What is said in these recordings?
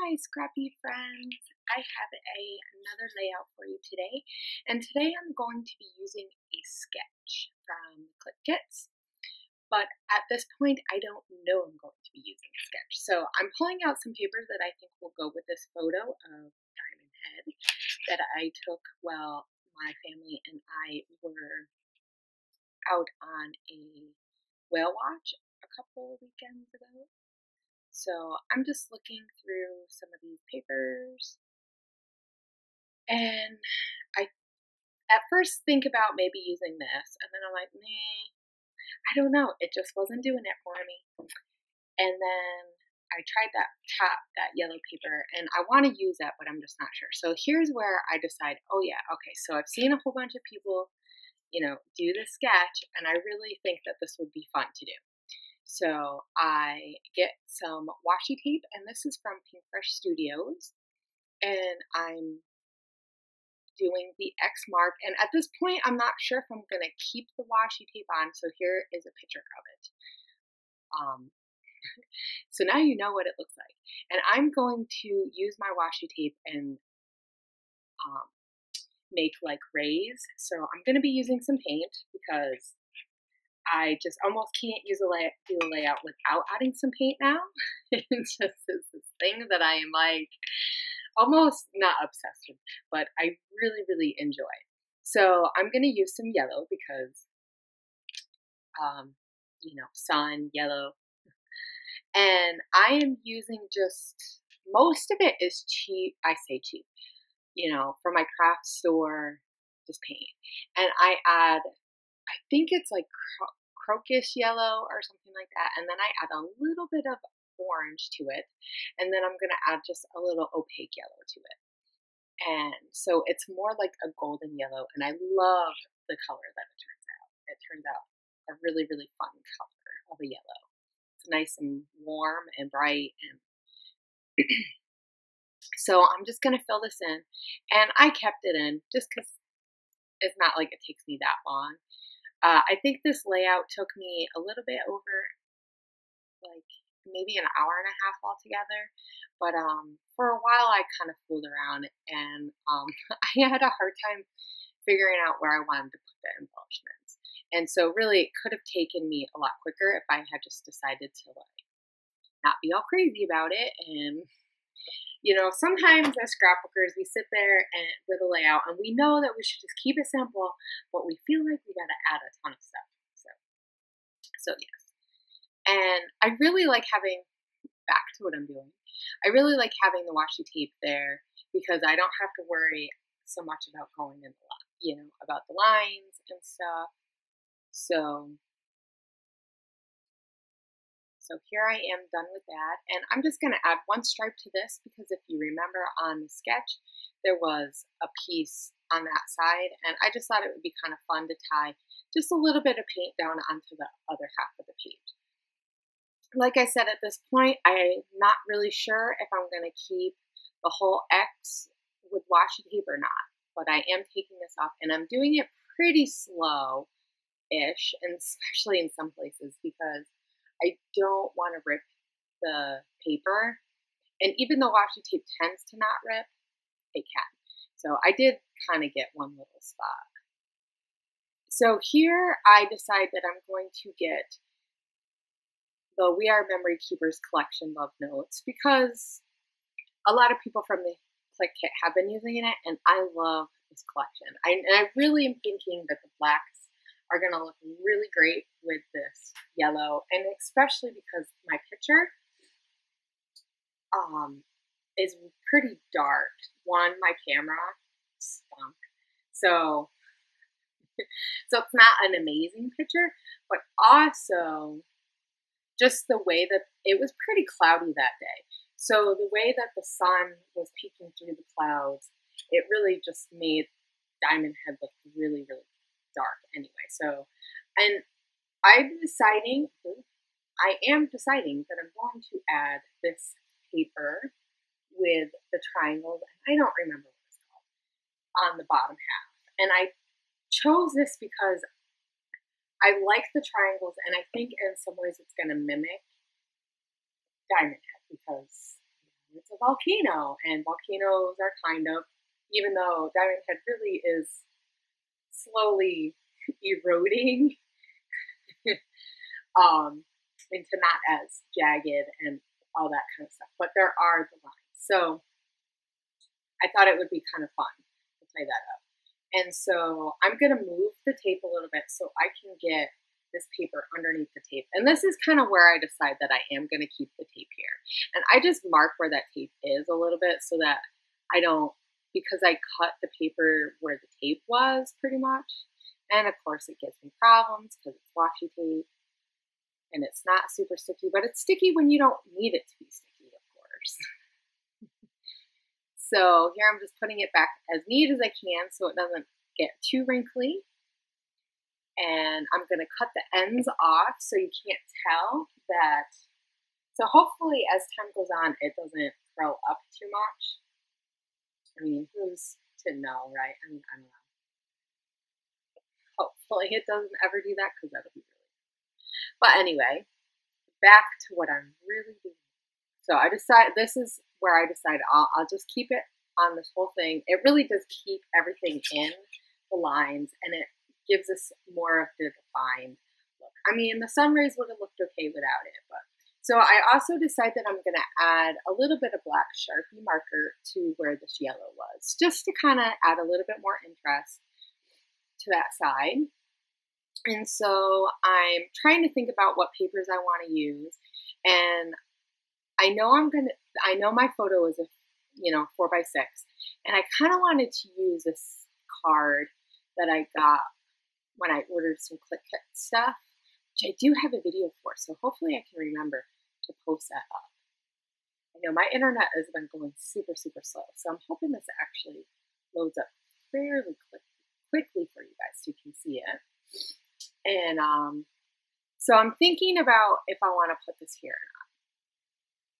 Hi, scrappy friends. I have another layout for you today, and today I'm going to be using a sketch from Click Kits, but at this point I don't know I'm going to be using a sketch. So I'm pulling out some papers that I think will go with this photo of Diamond Head that I took while my family and I were out on a whale watch a couple weekends ago. So I'm just looking through some of these papers, and I at first think about maybe using this, and then I'm like, nah, I don't know. It just wasn't doing it for me. And then I tried that yellow paper, and I want to use that, but I'm just not sure. So here's where I decide, oh yeah, okay, so I've seen a whole bunch of people, do the sketch, and I really think that this would be fun to do. So I get some washi tape, and this is from Pink Fresh Studios, and I'm doing the X mark, and at this point I'm not sure if I'm going to keep the washi tape on, so here is a picture of it. So now you know what it looks like, and I'm going to use my washi tape and make like rays. So I'm going to be using some paint because I just almost can't do a layout without adding some paint now. It's just this thing that I am like almost not obsessed with, but I really, really enjoy. So I'm going to use some yellow because, sun, yellow. And I am using most of it is cheap. I say cheap, from my craft store, just paint. And I add, I think it's like crocus yellow or something like that, and then I add a little bit of orange to it, and then I'm going to add just a little opaque yellow to it. And so it's more like a golden yellow, and I love the color that it turns out. It turns out a really, really fun color of a yellow. It's nice and warm and bright, and so I'm just going to fill this in, and I kept it in just because it's not like it takes me that long. I think this layout took me a little bit over, like maybe an hour and a half altogether. But for a while, I kind of fooled around, and I had a hard time figuring out where I wanted to put the embellishments. And so really, it could have taken me a lot quicker if I had just decided to not be all crazy about it. And sometimes as scrapbookers, we sit there and with a layout, and we know that we should just keep it simple, but we feel like we got to add a ton of stuff. So yes. And I really like having, back to what I'm doing, I really like having the washi tape there because I don't have to worry so much about going in the line, about the lines and stuff. So here I am done with that, and I'm just going to add one stripe to this because if you remember on the sketch, there was a piece on that side, and I just thought it would be kind of fun to tie just a little bit of paint down onto the other half of the page. Like I said, at this point, I'm not really sure if I'm going to keep the whole X with washi tape or not, but I am taking this off, and I'm doing it pretty slow-ish, and especially in some places because I don't want to rip the paper, and even though washi tape tends to not rip, it can. So I did kind of get one little spot. So here I decide that I'm going to get the We Are Memory Keepers collection love notes because a lot of people from the Click Kit have been using it, and I love this collection. I really am thinking that the blacks are going to look really great with this yellow, and especially because my picture is pretty dark. One, my camera stunk, so it's not an amazing picture, but also just the way that it was pretty cloudy that day. So the way that the sun was peeking through the clouds, it really just made Diamond Head look really, really dark anyway. So, and I am deciding that I'm going to add this paper with the triangles, and I don't remember what it's called, on the bottom half. And I chose this because I like the triangles, and I think in some ways it's going to mimic Diamond Head because it's a volcano, and volcanoes are kind of, even though Diamond Head really is slowly eroding into not as jagged and all that kind of stuff, but there are the lines. So I thought it would be kind of fun to play that up. And so I'm going to move the tape a little bit so I can get this paper underneath the tape. And this is kind of where I decide that I am going to keep the tape here. And I just mark where that tape is a little bit so that I don't, because I cut the paper where the tape was pretty much. And of course it gives me problems because it's washi tape and it's not super sticky, but it's sticky when you don't need it to be sticky, of course. So here I'm just putting it back as neat as I can so it doesn't get too wrinkly. And I'm going to cut the ends off so you can't tell that. So hopefully as time goes on, it doesn't curl up too much. I mean, who's to know, right? I mean, I don't know. Hopefully it doesn't ever do that because that'll be really good. But anyway, back to what I'm really doing. So I decided, this is where I decided I'll just keep it on this whole thing. It really does keep everything in the lines and it gives us more of the defined look. I mean, the sun rays would have looked okay without it, but so I also decided I'm going to add a little bit of black Sharpie marker to where this yellow was, just to kind of add a little bit more interest to that side. And so I'm trying to think about what papers I want to use, and I know my photo is a 4x6, and I kind of wanted to use this card that I got when I ordered some Click Kit stuff, which I do have a video for, so hopefully I can remember to post that up. I know my internet has been going super, super slow, so I'm hoping this actually loads up fairly quickly for you guys so you can see it. And so I'm thinking about if I want to put this here or not,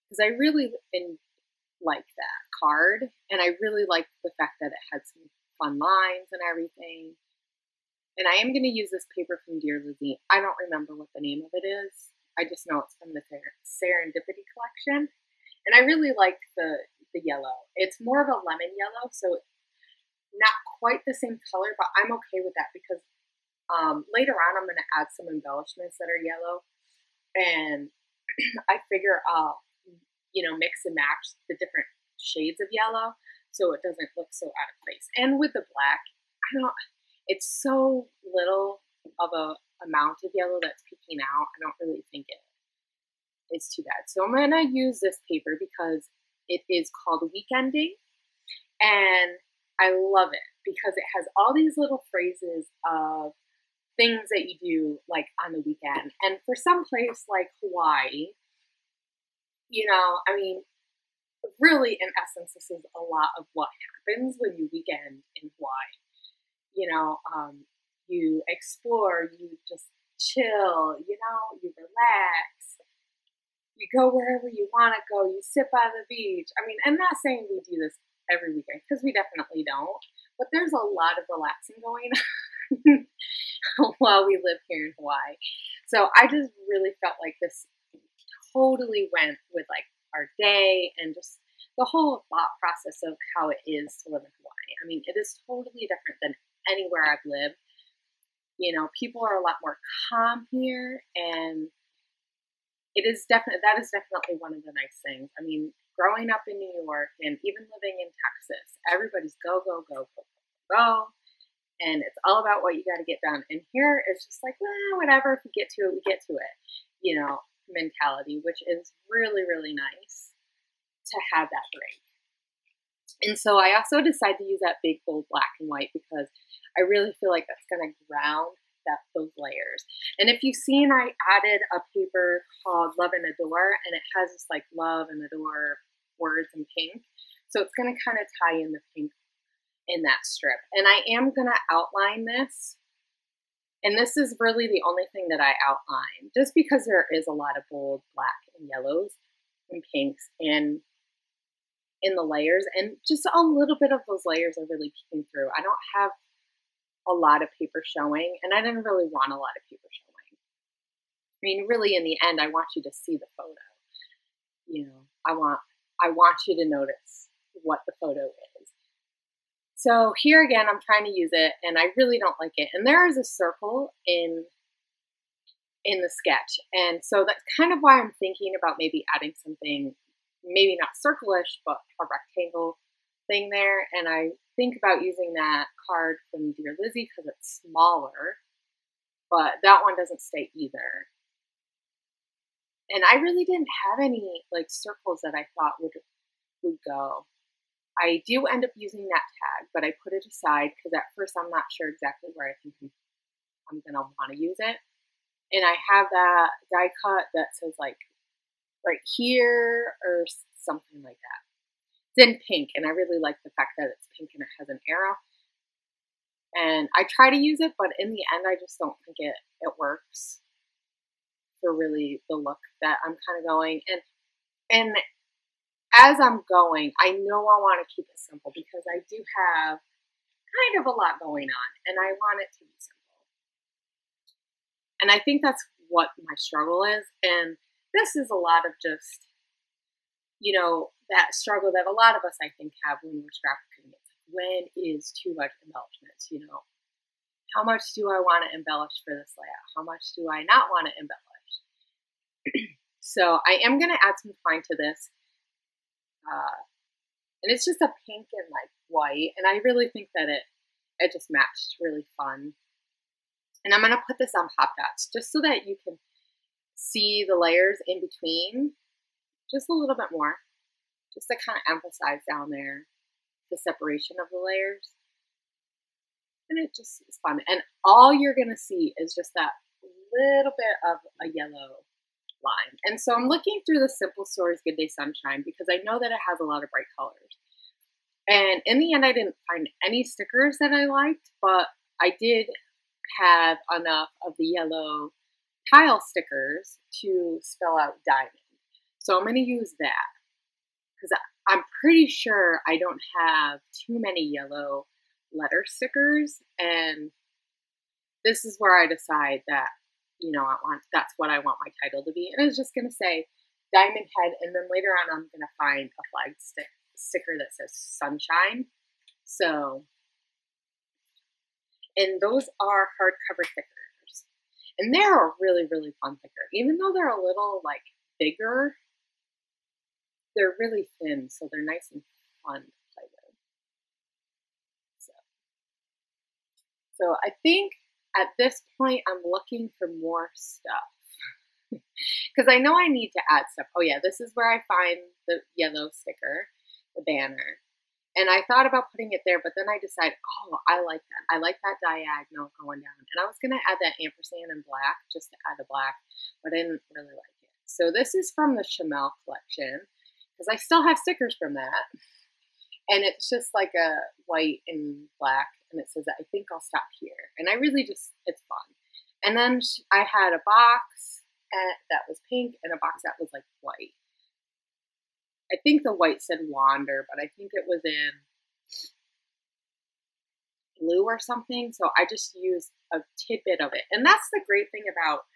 because I really like that card, and I really like the fact that it had some fun lines and everything. And I am going to use this paper from Dear Lizzie. I don't remember what the name of it is. I just know it's from the Serendipity collection. And I really like the yellow. It's more of a lemon yellow, so not quite the same color, but I'm okay with that because later on I'm going to add some embellishments that are yellow. And I figure I'll, mix and match the different shades of yellow so it doesn't look so out of place. And with the black, it's so little of a amount of yellow that's peeking out. I don't really think it's too bad. So I'm going to use this paper because it is called Weekending, and I love it because it has all these little phrases of things that you do like on the weekend. And for some place like Hawaii, really in essence, this is a lot of what happens when you weekend in Hawaii. You explore, you just chill, you relax, you go wherever you want to go, you sit by the beach. I mean, I'm not saying we do this every weekend because we definitely don't, but there's a lot of relaxing going on while we live here in Hawaii. So I just really felt like this totally went with like our day and just the whole thought process of how it is to live in Hawaii. I mean, it is totally different than anywhere I've lived. People are a lot more calm here, and that is definitely one of the nice things. I mean, growing up in New York and even living in Texas, everybody's go, go, go, go, go, go, and it's all about what you got to get done. And here it's just like, well, whatever, if we get to it, we get to it, mentality, which is really, really nice to have that break. And so I also decided to use that big, bold black and white because I really feel like that's going to ground those layers. And if you've seen, I added a paper called Love and Adore, and it has this like love and adore words in pink. So it's going to kind of tie in the pink in that strip. And I am going to outline this. And this is really the only thing that I outline, just because there is a lot of bold black and yellows and pinks in the layers, and just a little bit of those layers are really peeking through. I don't have a lot of paper showing, and I didn't really want a lot of paper showing. I mean, really, in the end, I want you to see the photo. I want I want you to notice what the photo is. So here again, I'm trying to use it, and I really don't like it. And there is a circle in the sketch, and so that's kind of why I'm thinking about maybe adding something, maybe not circle-ish, but a rectangle thing there. And I think about using that card from Dear Lizzie because it's smaller, but that one doesn't stay either. And I really didn't have any like circles that I thought would go. I do end up using that tag, but I put it aside because at first I'm not sure exactly where I think I'm gonna want to use it. And I have that die cut that says like right here or something like that. It's in pink, and I really like the fact that it's pink and it has an arrow. And I try to use it, but in the end, I just don't think it works for really the look that I'm kind of going. And as I'm going, I know I want to keep it simple because I do have kind of a lot going on, and I want it to be simple. And I think that's what my struggle is. And this is a lot of just, that struggle that a lot of us, I think, have when we're scrapbooking. It's like, when is too much embellishments, How much do I want to embellish for this layout? How much do I not want to embellish? So I am going to add some twine to this. And it's just a pink and like white. And I really think that it just matched really fun. And I'm going to put this on Pop Dots just so that you can see the layers in between just a little bit more. Just to kind of emphasize down there the separation of the layers. And it just is fun. And all you're going to see is just that little bit of a yellow line. And so I'm looking through the Simple Stories Good Day Sunshine because I know that it has a lot of bright colors. And in the end, I didn't find any stickers that I liked, but I did have enough of the yellow tile stickers to spell out diamond. So I'm going to use that because I'm pretty sure I don't have too many yellow letter stickers, and this is where I decide that that's what I want my title to be. And it's just going to say Diamond Head, and then later on I'm going to find a flag sticker that says Sunshine. So, and those are hardcover stickers, and they're a really, really fun sticker. Even though they're a little like bigger, they're really thin, so they're nice and fun to play with. So I think at this point, I'm looking for more stuff because I know I need to add stuff. Oh yeah, this is where I find the yellow sticker, the banner. And I thought about putting it there, but then I decided, oh, I like that. I like that diagonal going down. And I was going to add that ampersand in black just to add the black, but I didn't really like it. So this is from the Chamel collection because I still have stickers from that. And it's just like a white and black, and it says, I think I'll stop here. And I really just, it's fun. And then I had a box that was pink and a box that was like white. I think the white said Wander, but I think it was in blue or something. So I just used a tidbit of it. And that's the great thing about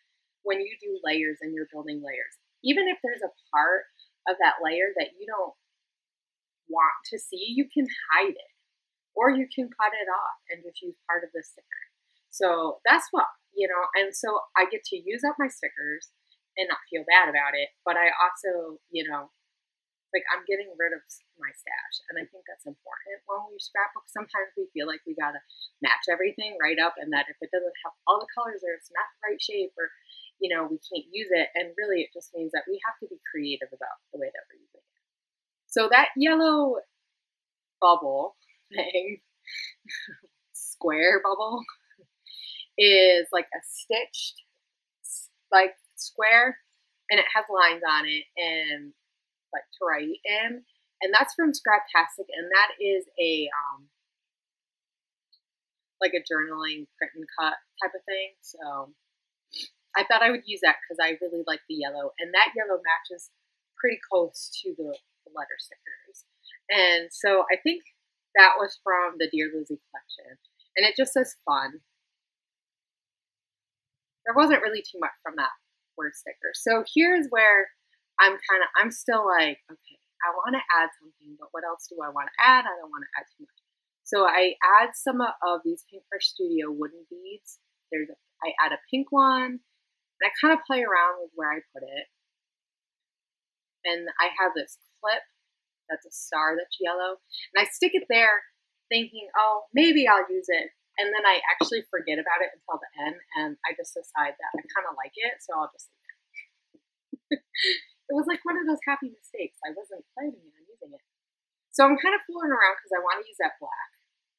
when you do layers and you're building layers. Even if there's a part of that layer that you don't want to see, you can hide it, or you can cut it off and just use part of the sticker. So that's what, and so I get to use up my stickers and not feel bad about it, but I also, like I'm getting rid of my stash, and I think that's important when we scrapbook. Sometimes we feel like we gotta match everything right up, and that if it doesn't have all the colors or it's not the right shape, or we can't use it, and really it just means that we have to be creative about the way that we're using it. So that yellow bubble thing, square bubble, is like a stitched like square, and it has lines on it and like to write in, and that's from Scraptastic, and that is a like a journaling print and cut type of thing. So I thought I would use that because I really like the yellow, and that yellow matches pretty close to the letter stickers. And so I think that was from the Dear Lizzie collection, and it just says fun. There wasn't really too much from that word sticker. So here's where I'm still like, okay, I want to add something, but what else do I want to add? I don't want to add too much. So I add some of these Pink Fresh Studio wooden beads. I add a pink one, and I kind of play around with where I put it. And I have this clip that's a star that's yellow, and I stick it there thinking, oh, maybe I'll use it. And then I actually forget about it until the end, and I just decide that I kind of like it, so I'll just leave it. It was like one of those happy mistakes. I wasn't planning on using it. So I'm kind of fooling around because I want to use that black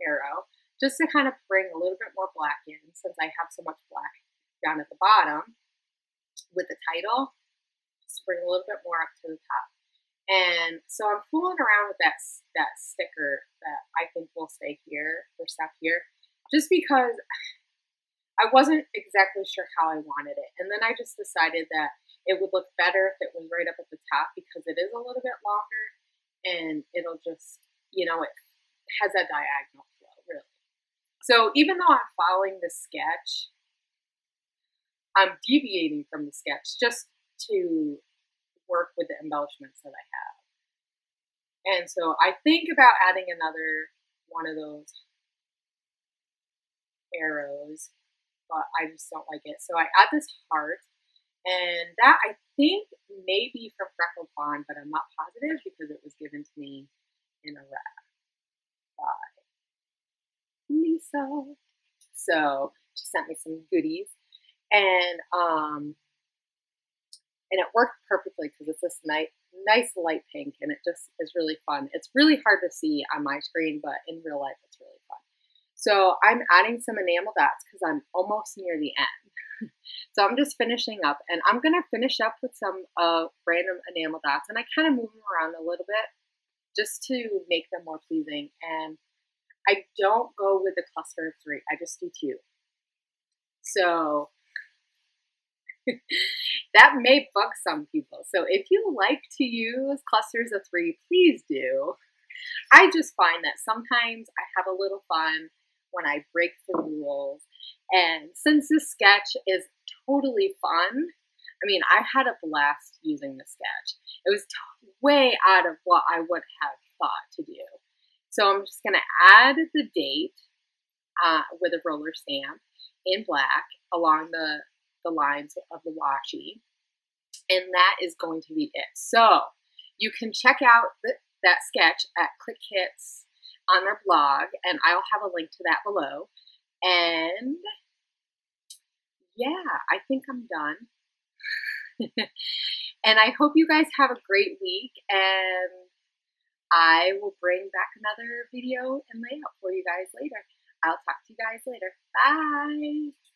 arrow just to kind of bring a little bit more black in, since I have so much black down at the bottom with the title, just to bring a little bit more up to the top. And so I'm fooling around with that sticker that I think will stay here or stuck here, just because I wasn't exactly sure how I wanted it. And then I just decided that it would look better if it was right up at the top, because it is a little bit longer and it'll just, you know, it has a diagonal flow, really. So even though I'm following the sketch, I'm deviating from the sketch just to work with the embellishments that I have. And so I think about adding another one of those arrows, but I just don't like it. So I add this heart, and that I think may be from Freckle Fawn, but I'm not positive because it was given to me in a wrap by Lisa. So she sent me some goodies, and it worked perfectly because it's this nice light pink, and it just is really fun. It's really hard to see on my screen, but in real life it's really fun. So I'm adding some enamel dots because I'm almost near the end. So I'm just finishing up, and I'm going to finish up with some random enamel dots, and I kind of move them around a little bit just to make them more pleasing. And I don't go with a cluster of 3. I just do 2. So that may bug some people. So if you like to use clusters of 3, please do. I just find that sometimes I have a little fun when I break the rules. And since this sketch is totally fun, I mean, I had a blast using the sketch. It was way out of what I would have thought to do. So I'm just going to add the date with a roller stamp in black along the lines of the washi. And that is going to be it. So you can check out that sketch at Click Kits on their blog, and I'll have a link to that below. And yeah, I think I'm done. And I hope you guys have a great week, and I will bring back another video and layout for you guys later. I'll talk to you guys later. Bye!